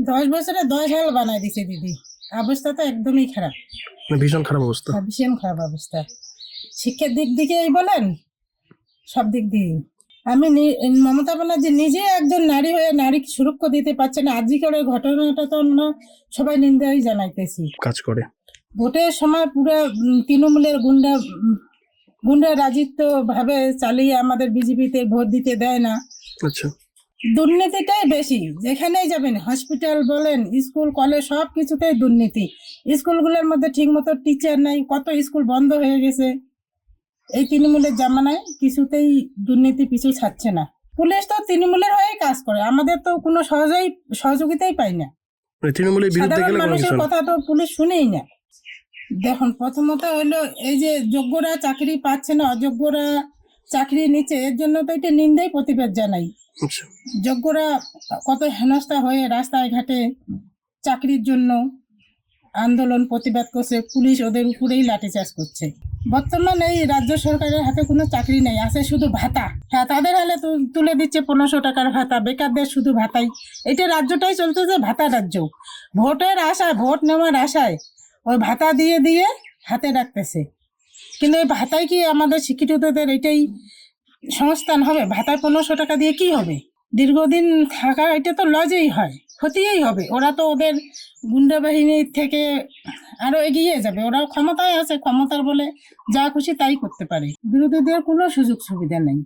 10 বছরে 10 হাল বানাই দিছে দিদি। অবস্থা তো একদমই খারাপ, ভীষণ খারাপ অবস্থা। ভীষণ খারাপ অবস্থা। শিক্ষার দিক দিকেই বলেন, সব দিক দিয়ে। আমি মমতা ব্যানার্জি নিজে একজন নারী হয়ে নারীকে সুরক্ষা দিতে পারছে না। আজি করে ঘটনাটা তো আমরা সবাই নিন্দাই জানাইতেছি। কাজ করে ভোটের সময় পুরো তৃণমূলের গুন্ডা রাজিত্ব ভাবে চালিয়ে আমাদের বিজেপিতে ভোট দিতে দেয় না। আচ্ছা, দুর্নীতিটাই বেশি, যেখানেই যাবেন, হসপিটাল বলেন, স্কুল কলেজ, সব কিছুতেই দুর্নীতি। স্কুলগুলোর মধ্যে ঠিক মতো টিচার নাই, কত স্কুল বন্ধ হয়ে গেছে এই তৃণমূলের জামানায়। কিছুতেই দুর্নীতি পিছু ছাড়ছে না। পুলিশ তো তৃণমূলের হয়ে কাজ করে, আমাদের তো কোনো সহযোগিতাই পাই না। তৃণমূলের বিরুদ্ধে সাধারণ গেলে কোনো মানুষের কিছু কথা তো পুলিশ শুনেই না। দেখুন, প্রথমত হলো এই যে যোগ্যরা চাকরি পাচ্ছে না, অযোগ্যরা চাকরি নিচ্ছে, এর জন্য তো এটা নিন্দাই প্রতিবাদ জানাই। আচ্ছা, যোগ্যরা কত হেনস্থা হয়ে রাস্তায় ঘাটে চাকরির জন্য আন্দোলন প্রতিবাদ করছে, পুলিশ ওদের উপরেই লাঠিচার্জ করছে। বর্তমানে এই রাজ্য সরকারের হাতে কোনো চাকরি নেই, আছে শুধু ভাতা। হ্যাঁ, তাদের হালে তুলে দিচ্ছে 1500 টাকার ভাতা, বেকারদের শুধু ভাতাই। এটা রাজ্যটাই চলতেছে ভাতা রাজ্য। ভোটের আশায়, ভোট নেওয়ার আশায় ওই ভাতা দিয়ে দিয়ে হাতে রাখতেছে। কিন্তু এই ভাতায় কি আমাদের শিক্ষিতদের এটাই সংস্থান হবে? ভাতায় 1500 টাকা দিয়ে কি হবে? দীর্ঘদিন থাকার এটা তো লজেই হয়, ক্ষতিই হবে। ওরা তো ওদের গুন্ডা বাহিনীর থেকে আরো এগিয়ে যাবে, ওরাও ক্ষমতায় আছে, ক্ষমতার বলে যা খুশি তাই করতে পারে। বিরোধীদের কোনো সুযোগ সুবিধা নেই।